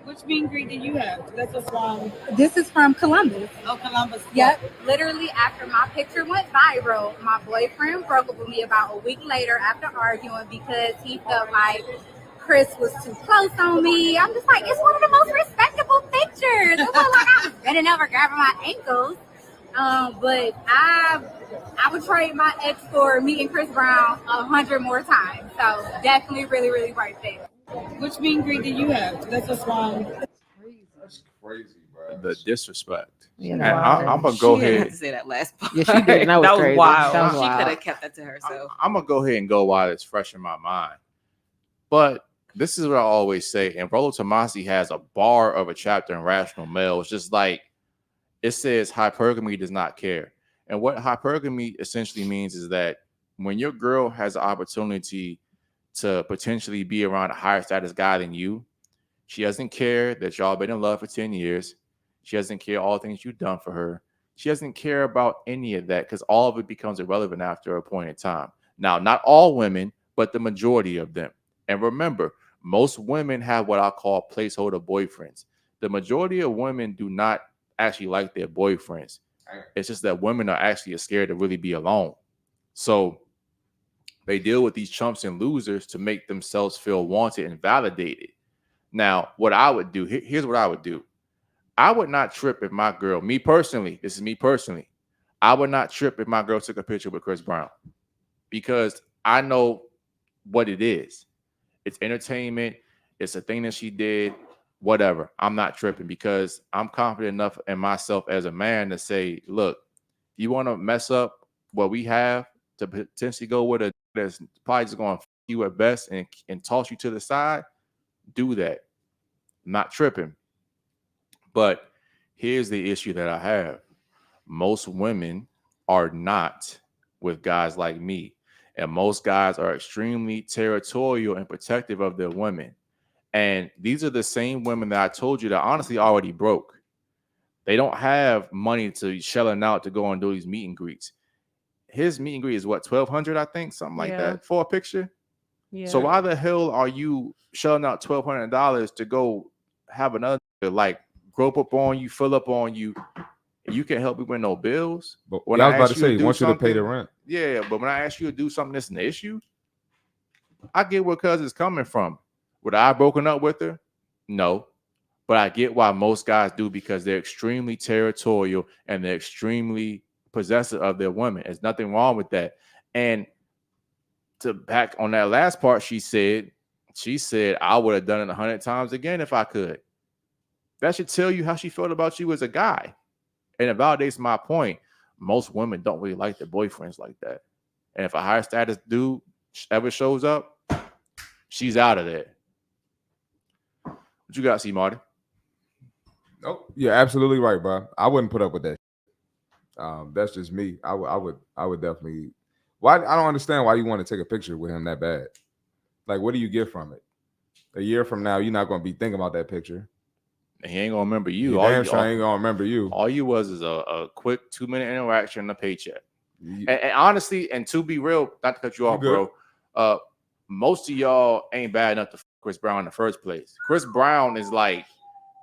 Which meet and greet did you have? This was from This is from Columbus. Columbus. Yep. Literally after my picture went viral, my boyfriend broke up with me about a week later after arguing because he felt like Chris was too close on me. I'm just like, it's one of the most respectable pictures. It wasn't like I was bending over grabbing my ankles. But I would trade my ex for meeting Chris Brown 100 more times. So definitely really, really worth it. Which meet and greet did you have? This was from That's crazy, bro. The disrespect. You And know, I'm gonna She go didn't have ahead. to say that last part. Yeah, she did, and that was crazy. wild. That was She wild. could have kept that to herself. I'm gonna go ahead and go while it's fresh in my mind. But this is what I always say. And Rollo Tomasi has a bar of a chapter in Rational Male. It's just like it says hypergamy does not care. And what hypergamy essentially means is that when your girl has the opportunity to potentially be around a higher status guy than you, she doesn't care that y'all been in love for 10 years. She doesn't care all the things you've done for her. She doesn't care about any of that because all of it becomes irrelevant after a point in time. Now, not all women, but the majority of them. And remember, most women have what I call placeholder boyfriends. The majority of women do not actually like their boyfriends. It's just that women are actually scared to really be alone. So they deal with these chumps and losers to make themselves feel wanted and validated. Now, what I would do, here's what I would do. I would not trip if my girl, me personally, this is me personally, I would not trip if my girl took a picture with Chris Brown because I know what it is. It's entertainment. It's a thing that she did, whatever. I'm not tripping because I'm confident enough in myself as a man to say, look, you want to mess up what we have to potentially go with a that's probably just going to you at best and toss you to the side, do that. I'm not tripping. But here's the issue that I have. Most women are not with guys like me. And most guys are extremely territorial and protective of their women. And these are the same women that I told you that honestly already broke. They don't have money to shelling out to go and do these meet and greets. His meet and greet is what, 1,200, I think, something like that for a picture. Yeah. So why the hell are you shelling out $1,200 to go have another like grope up on you, fill up on you? You can't help me with no bills. But when I was about to say, want you to pay the rent. Yeah, but when I ask you to do something that's an issue, I get where cuz is coming from. Would I have broken up with her? No. But I get why most guys do because they're extremely territorial and they're extremely possessive of their women. There's nothing wrong with that. And to back on that last part, she said, I would have done it 100 times again if I could. That should tell you how she felt about you as a guy. And it validates my point. Most women don't really like their boyfriends like that. And if a higher status dude ever shows up, she's out of there. What you got, C. Marty? Nope. You're absolutely right, bro. I wouldn't put up with that. That's just me. I would definitely. Why? I don't understand why you want to take a picture with him that bad. Like, what do you get from it? A year from now, you're not going to be thinking about that picture. He ain't gonna remember you. Damn sure ain't gonna remember you. All you was is a quick 2-minute interaction and a paycheck. And honestly, and to be real, not to cut you off, bro. Most of y'all ain't bad enough to f Chris Brown in the first place. Chris Brown's like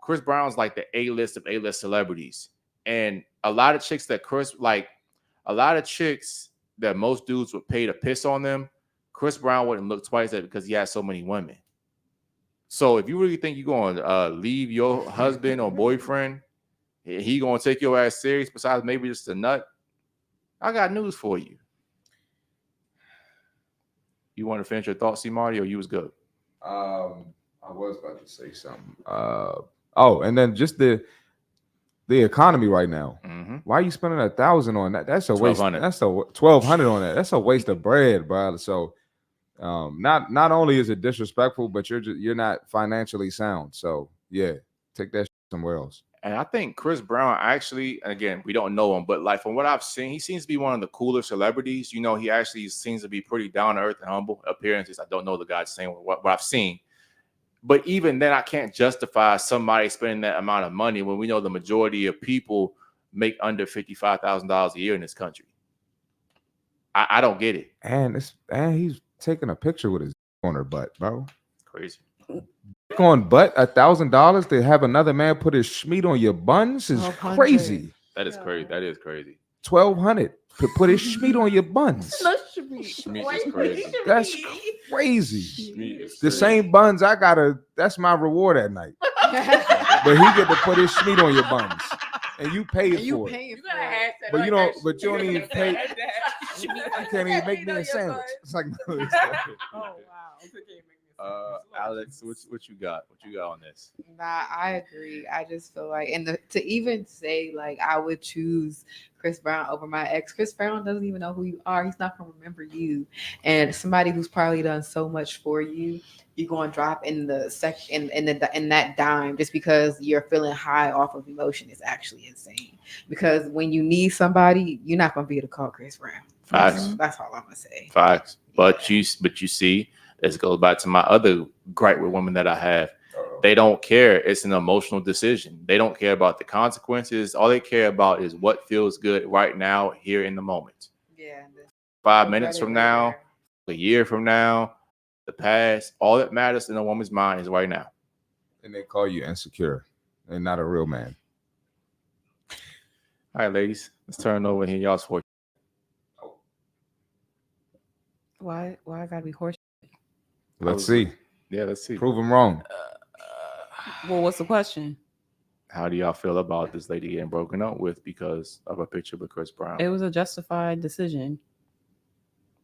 the A-list of A-list celebrities. And a lot of chicks that most dudes would pay to piss on them, Chris Brown wouldn't look twice at it because he has so many women. So if you really think you're going to leave your husband or boyfriend, he going to take your ass serious besides maybe just a nut, I got news for you. You want to finish your thoughts, C. Marty, or you was good? I was about to say something. And then just the economy right now. Mm-hmm. Why are you spending 1,000 on that? That's a waste. 1,200. That's a 1,200 on that. That's a waste of bread, bro. So not only is it disrespectful, but you're not financially sound. So yeah, take that somewhere else. And I think Chris Brown actually, again, we don't know him, but like from what I've seen, he seems to be one of the cooler celebrities. You know, he actually seems to be pretty down to earth and humble. Appearances, I don't know the guy's saying what I've seen. But even then, I can't justify somebody spending that amount of money when we know the majority of people make under $55,000 a year in this country. I don't get it. And he's taking a picture with his on her butt, bro. Crazy. on butt $1,000 to have another man put his schmeat on your buns is 1,200. crazy. That is crazy. That is crazy. 1,200 to put his schmeat on your buns. Schmeat is crazy. That's crazy. Schmeat is The crazy. same buns I gotta. That's my reward at night. But he get to put his schmeat on your buns, and you pay And you for it. paying You for gotta it. have that. But you like don't. that But you don't shit. even pay. You You can't even make me a sandwich. It's like no, it's not. Oh wow. Alex, what you got? What you got on this? Nah, I agree. I just feel like, and to even say like I would choose Chris Brown over my ex. Chris Brown doesn't even know who you are. He's not gonna remember you. And somebody who's probably done so much for you, you're going to drop in the in that dime just because you're feeling high off of emotion is actually insane. Because when you need somebody, you're not gonna be able to call Chris Brown. Facts. That's all I'm gonna say. Facts. But you see, this goes back to my other gripe with women that I have. They don't care. It's an emotional decision. They don't care about the consequences. All they care about is what feels good right now, here in the moment. Yeah. 5 minutes from now, a year from now, the past, all that matters in a woman's mind is right now. And they call you insecure and not a real man. All right, ladies, let's turn over here. Y'all's for Why I gotta be horse? Let's see. Yeah, let's see. Prove them wrong. Well, what's the question? How do y'all feel about this lady getting broken up with because of a picture with Chris Brown? It was a justified decision.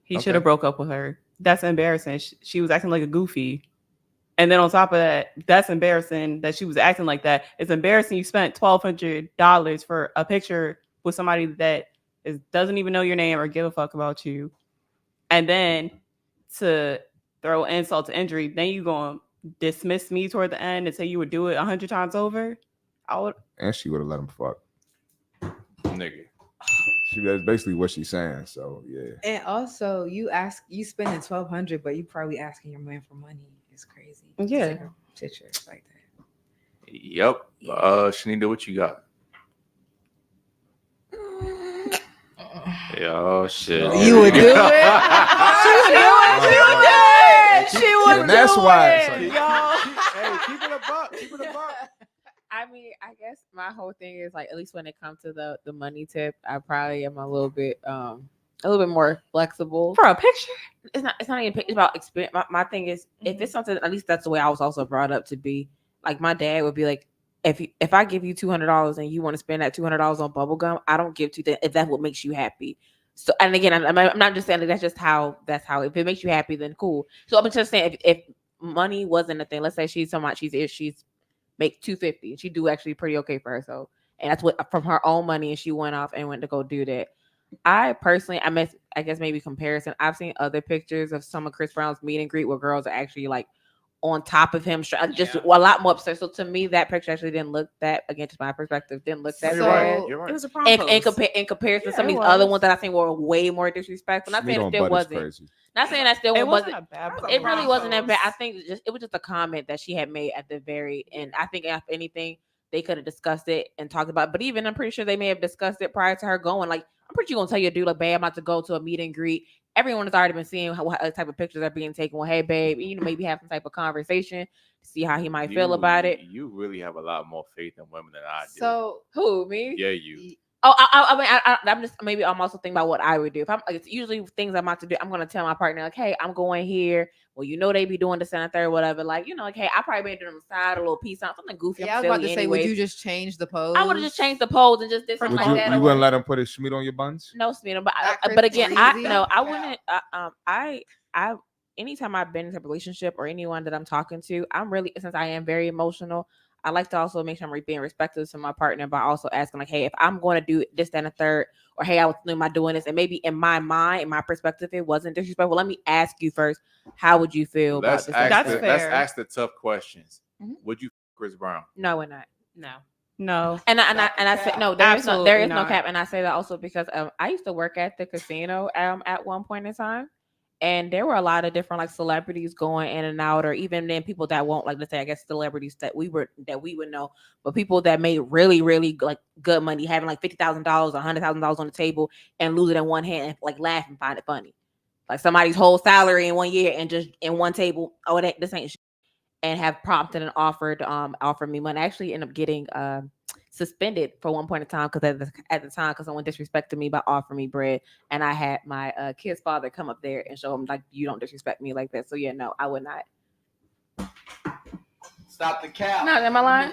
He Okay. should have broke up with her. That's embarrassing. She was acting like a goofy. And then on top of that, that's embarrassing that she was acting like that. It's embarrassing you spent $1,200 for a picture with somebody that doesn't even know your name or give a fuck about you. And then to throw insult to injury, then you going to dismiss me toward the end and say you would do it 100 times over? I would. And she would have let him fuck. Nigga. That's basically what she's saying. So yeah. And also, you spending $1,200, but you probably asking your man for money. It's crazy. Yeah. Take a picture like that. Yep. Yeah. Shanita, what you got? Oh shit. You would do it? She would And that's why. it, y'all. Hey, keep it a buck. Keep it a buck. I mean, I guess my whole thing is like, at least when it comes to the money tip, I probably am a little bit more flexible. For a picture? It's not even it's about experience. My thing is, if it's something, at least that's the way I was also brought up to be. Like my dad would be like, if I give you $200 and you want to spend that $200 on bubble gum, I don't give if that's what makes you happy. So, and again, I'm not just saying that that's how. If it makes you happy, then cool. So I'm just saying, if money wasn't a thing, let's say she's make $250, she do actually pretty okay for herself, and that's what from her own money, and she went off and went to go do that. I personally, I guess maybe comparison. I've seen other pictures of some of Chris Brown's meet and greet where girls are actually like on top of him, just a lot more upset. So to me, that picture actually didn't look that, again, to my perspective, didn't look that You're bad. right. You're right. It was a prom In post. comparison to some of it these other was. ones that I seen were way more disrespectful. Not saying Schmeat it on still butt is wasn't. crazy. Not saying that still It wasn't. wasn't a bad It really prom wasn't that bad. I post. think it was just a comment that she had made at the very end. I think if anything, they could have discussed it and talked about it. But even I'm pretty sure they may have discussed it prior to her going. Like, I'm pretty sure you're gonna tell your dude, like, babe, I'm about to go to a meet and greet. Everyone has already been seeing what type of pictures are being taken. Well, hey, babe, maybe have some type of conversation to see how he might feel about it. You really have a lot more faith in women than I do. So Who, me? Yeah, you. Oh, I'm just maybe I'm also thinking about what I would do. If I'm like, it's usually things I'm about to do, I'm gonna tell my partner like, hey, I'm going here. Well, they be doing this and that or whatever. Like, like, hey, I probably been doing on the side, a little piece on something goofy. yeah, I I'm was about to silly say, anyways. would you just change the pose? I would have just changed the pose and just did something Would like that. you wouldn't let him put his schmeat on your buns? No, Smita, Not but again, I crazy. no, I wouldn't. I anytime I've been in a relationship or anyone that I'm talking to, I'm really, since I am very emotional, I like to also make sure I'm being respectful to my partner by also asking like, hey, if I'm going to do this, then a third, or hey, I was thinking about doing this, and maybe in my mind, in my perspective, it wasn't disrespectful. Let me ask you first, how would you feel Let's about this? That's let's fair. ask the tough questions. Mhm. Would you Chris Brown? No, we're not. No. And I said no. There is no Absolutely no not. cap, and I say that also because I used to work at the casino at one point in time, and there were a lot of different like celebrities going in and out, or even then people that won't, like, let's say, I guess celebrities that we would know, but people that made really really like good money, having like $50,000, $100,000 on the table, and lose it in one hand, and like laugh and find it funny, like somebody's whole salary in 1 year and just in one table. Oh, this ain't shit. and have prompted and offered me money. I actually ended up getting suspended for one point in time because at the time, because someone disrespected me by offering me bread, and I had my kid's father come up there and show him like, you don't disrespect me like that. So yeah, no, I would not. Stop the cap. No, am I lying?